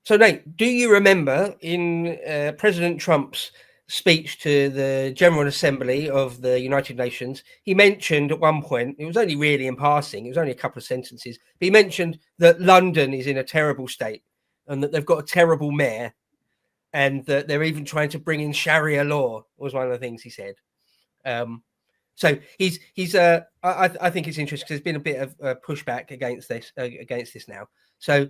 So, Nate, do you remember in President Trump's speech to the General Assembly of the United Nations, he mentioned at one point, it was only really in passing, it was only a couple of sentences, but he mentioned that London is in a terrible state and that they've got a terrible mayor and that they're even trying to bring in Sharia law, was one of the things he said. So I think it's interesting because there's been a bit of pushback against this now. So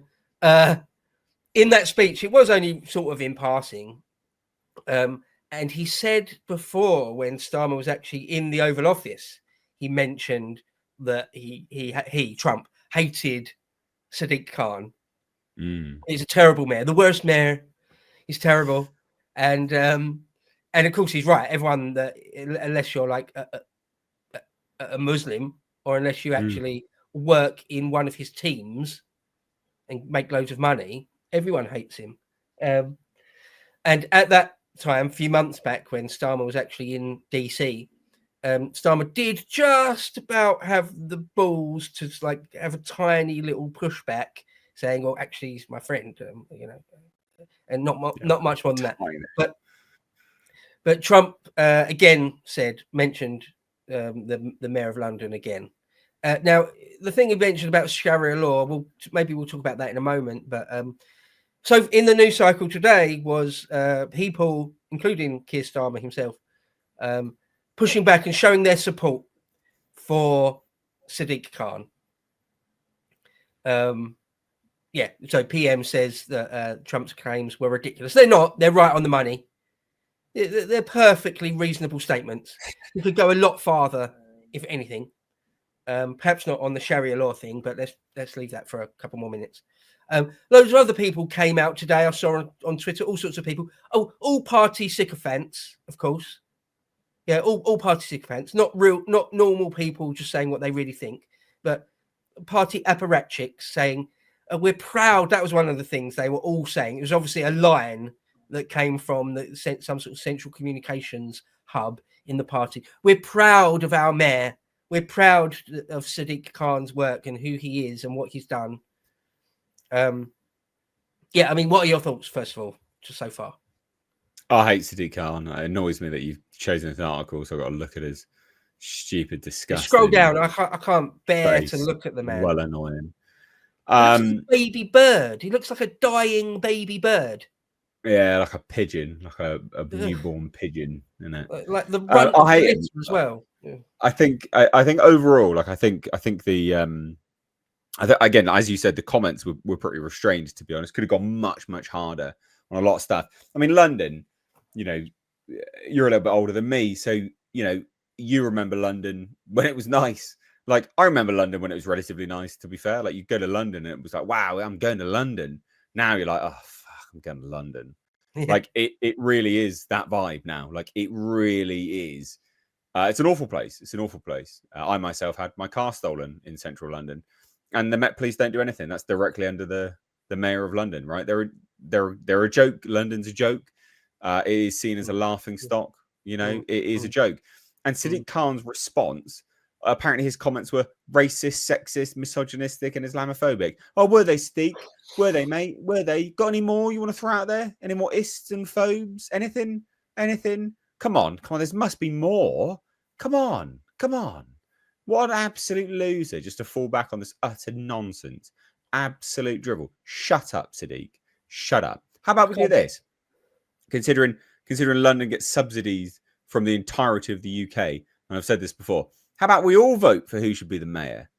in that speech, it was only sort of in passing, and he said before, when Starmer was actually in the Oval Office, he mentioned that he Trump hated Sadiq Khan. He's a terrible mayor, the worst mayor. He's terrible, and of course he's right. Everyone that, unless you're like a Muslim, or unless you actually work in one of his teams and make loads of money, everyone hates him. And at that time, a few months back, when Starmer was actually in DC, Starmer did just about have the balls to like have a tiny little pushback, saying, "Well, actually, he's my friend," and not much more than that. But Trump again mentioned the mayor of London again. Now, the thing he mentioned about Sharia law, maybe we'll talk about that in a moment. But so in the news cycle today was people, including Keir Starmer himself, pushing back and showing their support for Sadiq Khan. So PM says that Trump's claims were ridiculous. They're not. They're right on the money. They're perfectly reasonable statements. You could go a lot farther, if anything. Perhaps not on the Sharia law thing, but let's leave that for a couple more minutes. Loads of other people came out today. I saw on Twitter all sorts of people. Oh, all party sycophants, of course. Yeah, all party sycophants, not normal people just saying what they really think, but party apparatchiks saying, "We're proud." That was one of the things they were all saying. It was obviously a line that came from some sort of central communications hub in the party. We're proud of our mayor. We're proud of Sadiq Khan's work and who he is and what he's done. Yeah, I mean, what are your thoughts, first of all, just so far? I hate Sadiq Khan. It annoys me that you've chosen an article, so I've got to look at his stupid, disgusting... Scroll down. I can't bear to look at the man. Well annoying. He looks like a baby bird. He looks like a dying baby bird. Yeah, like a pigeon, like a newborn pigeon, isn't it? Like the runt of the litter as well. Yeah. I think overall, like I think the again, as you said, the comments were pretty restrained, to be honest. Could have gone much harder on a lot of stuff. I mean, London, you know, you're a little bit older than me, so you know, you remember London when it was nice. Like, I remember London when it was relatively nice, to be fair. Like, you go to London and it was like, wow, I'm going to London. Now you're like, oh fuck, I'm going to London. Yeah. Like it really is that vibe now. Like, it really is. It's an awful place. It's an awful place. I myself had my car stolen in central London, and the Met Police don't do anything. That's directly under the mayor of London, right? They're a joke. London's a joke. It is seen as a laughing stock. You know, it is a joke. And Sadiq Khan's response, apparently his comments were racist, sexist, misogynistic, and Islamophobic. Oh, were they, Sadiq? Were they, mate? Were they? Got any more you want to throw out there? Any more ists and phobes? Anything? Come on. There must be more. Come on. What an absolute loser just to fall back on this utter nonsense. Absolute drivel. Shut up, Sadiq. Shut up. How about we do this? Considering London gets subsidies from the entirety of the UK, and I've said this before, how about we all vote for who should be the mayor?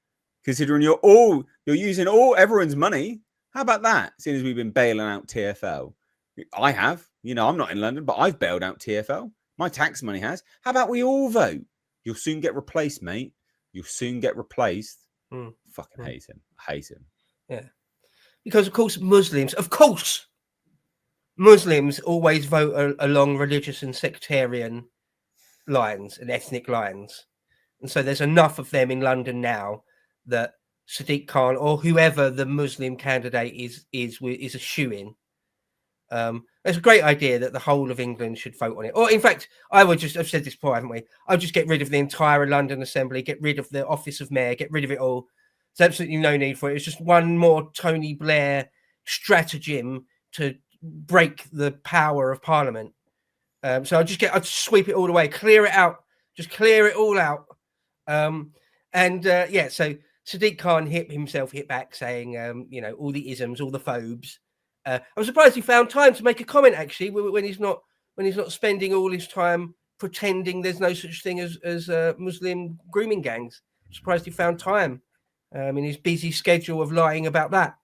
Considering you're using everyone's money, how about that? Seeing as we've been bailing out TfL. I have. You know, I'm not in London, but I've bailed out TfL. My tax money has. How about we all vote? You'll soon get replaced, mate. You'll soon get replaced. Fucking hate him. I hate him. Yeah. Because, of course, Muslims always vote along religious and sectarian lines and ethnic lines. And so there's enough of them in London now that Sadiq Khan or whoever the Muslim candidate is a shoo-in. It's a great idea that the whole of England should vote on it. Or, in fact, I've said this before, haven't we? I'll just get rid of the entire London Assembly, get rid of the office of mayor, get rid of it all. There's absolutely no need for it. It's just one more Tony Blair stratagem to break the power of Parliament. So I'd just sweep it all away, clear it out, just clear it all out. So Sadiq Khan hit back saying, all the isms, all the phobes. I'm surprised he found time to make a comment actually when he's not spending all his time pretending there's no such thing as Muslim grooming gangs. I'm surprised he found time in his busy schedule of lying about that,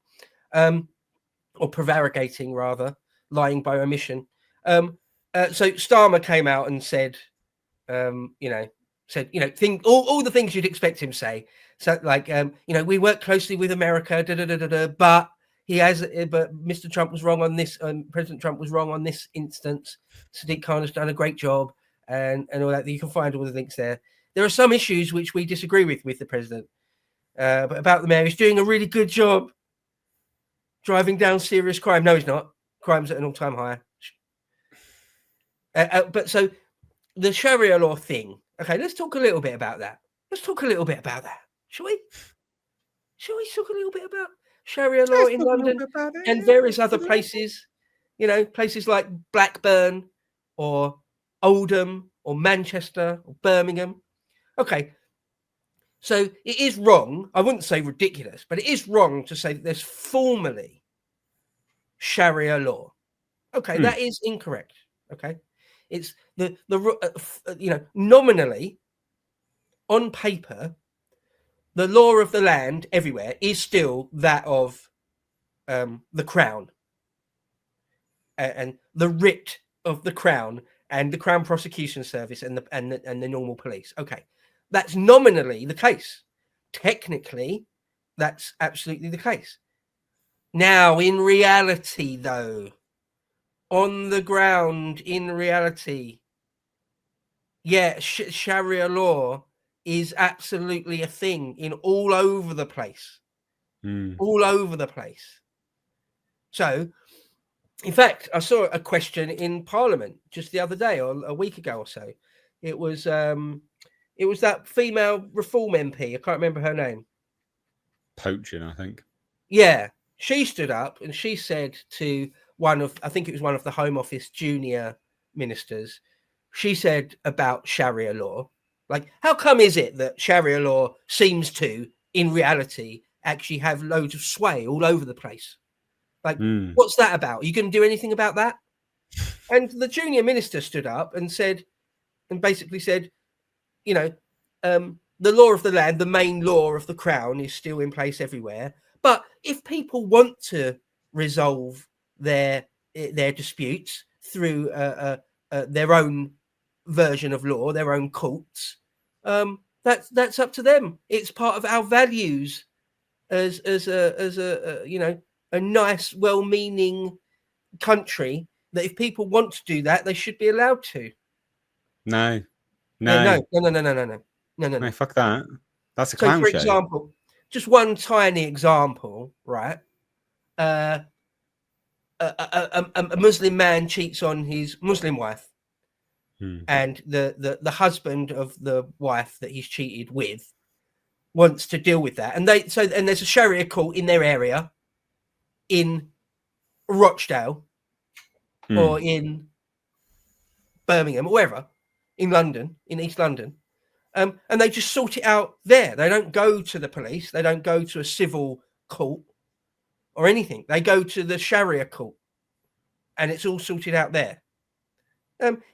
or prevaricating rather, lying by omission. So Starmer came out and said, all the things you'd expect him to say. So we work closely with America, but Mr. Trump was wrong on this. President Trump was wrong on this instance. Sadiq Khan has done a great job, and all that. You can find all the links there. There are some issues which we disagree with the president, but about the mayor, he's doing a really good job driving down serious crime. No, he's not. Crime's at an all-time high. But so the Sharia law thing. Okay, let's talk a little bit about that. Shall we? Shall we talk a little bit about Sharia law in London and various other places? Places like Blackburn or Oldham or Manchester or Birmingham. Okay, so it is wrong. I wouldn't say ridiculous, but it is wrong to say that there's formally Sharia law. Okay, that is incorrect. Okay, it's nominally on paper, the law of the land everywhere is still that of the Crown and the writ of the Crown and the Crown Prosecution Service and the normal police. Okay, that's nominally the case. Technically, that's absolutely the case. Now, in reality, though, on the ground, in reality, Sharia law is absolutely a thing in all over the place. All over the place. So, in fact, I saw a question in Parliament just the other day or a week ago or so. It was that female Reform MP. I can't remember her name. Poaching, I think. Yeah, she stood up and she said to I think it was one of the Home Office junior ministers, she said about Sharia law, like, how come is it that Sharia law seems to, in reality, actually have loads of sway all over the place? Like, what's that about? Are you going to do anything about that? And the junior minister stood up and basically said, the law of the land, the main law of the Crown, is still in place everywhere. But if people want to resolve their disputes through their own version of law, their own courts, that's up to them. It's part of our values as a nice, well-meaning country that if people want to do that, they should be allowed to. No. No. Fuck that. That's a clown show. For example, just one tiny example, right? A Muslim man cheats on his Muslim wife, and the husband of the wife that he's cheated with wants to deal with that, and there's a Sharia court in their area, in Rochdale, or in Birmingham, or wherever, in London, in East London. And they just sort it out there. They don't go to the police. They don't go to a civil court or anything. They go to the Sharia court, and it's all sorted out there,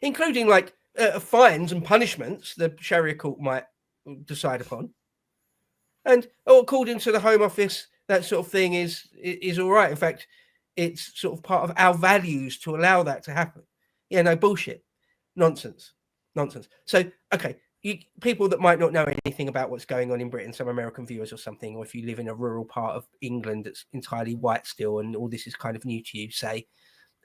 including like fines and punishments the Sharia court might decide upon. And according to the Home Office, that sort of thing is all right. In fact, it's sort of part of our values to allow that to happen. Yeah, no bullshit, nonsense. So, okay. People that might not know anything about what's going on in Britain, some American viewers or something, or if you live in a rural part of England that's entirely white still and all this is kind of new to you, say,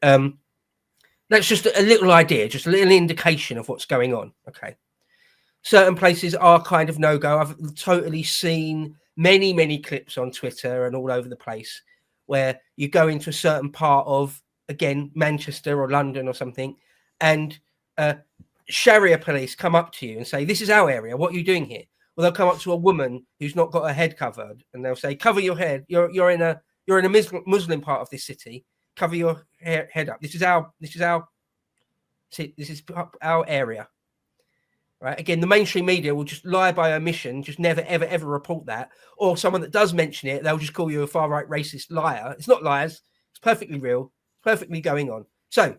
that's just a little idea, just a little indication of what's going on. Okay. Certain places are kind of no-go. I've totally seen many clips on Twitter and all over the place where you go into a certain part of, again, Manchester or London or something, and Sharia police come up to you and say, this is our area, what are you doing here? Well, they'll come up to a woman who's not got her head covered and they'll say, cover your head, you're in a Muslim part of this city, cover your head up. This is our area. Right. Again, the mainstream media will just lie by omission, just never, ever, ever report that. Or someone that does mention it, they'll just call you a far right racist liar. It's not liars. It's perfectly real. It's perfectly going on. So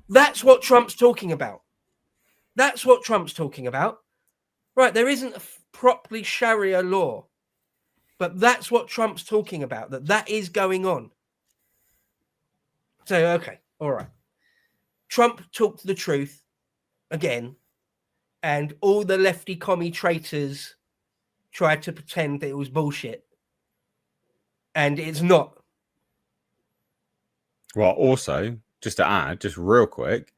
that's what Trump's talking about. That's what Trump's talking about. Right. There isn't a properly Sharia law, but that's what Trump's talking about, that is going on. So, okay. All right. Trump talked the truth again. And all the lefty commie traitors tried to pretend that it was bullshit. And it's not. Well, also, just to add, just real quick,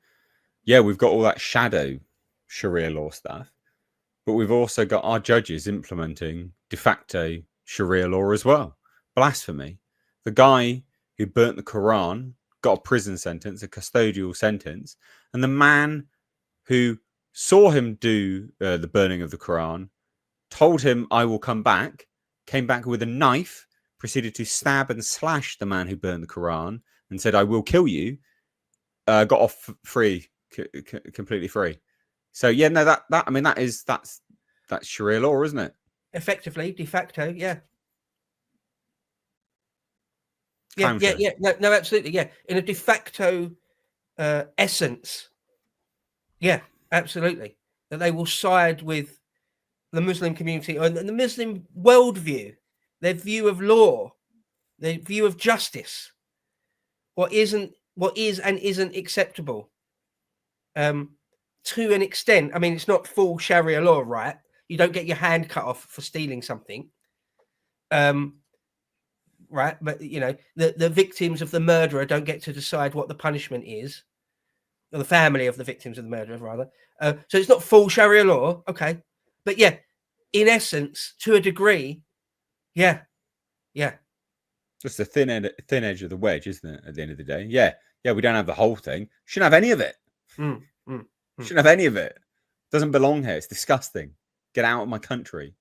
yeah, we've got all that shadow Sharia law stuff, but we've also got our judges implementing de facto Sharia law as well. Blasphemy. The guy who burnt the Quran got a prison sentence, a custodial sentence, and the man who saw him do the burning of the Quran, told him, I will come back, came back with a knife, proceeded to stab and slash the man who burned the Quran and said, I will kill you, got off free, completely free. So, yeah, no, that's Sharia law, isn't it? Effectively, de facto, yeah. Yeah. No, absolutely, yeah. In a de facto essence, yeah, absolutely. That they will side with the Muslim community and the Muslim worldview, their view of law, their view of justice, what is and isn't acceptable. To an extent, I mean, it's not full Sharia law, right? You don't get your hand cut off for stealing something. Right, but you know, the victims of the murderer don't get to decide what the punishment is, or the family of the victims of the murderer, rather. So it's not full Sharia law, okay, but yeah, in essence, to a degree, yeah. Just the thin edge of the wedge, isn't it? At the end of the day, yeah, we don't have the whole thing. Shouldn't have any of it. Shouldn't have any of it. Doesn't belong here. It's disgusting. Get out of my country.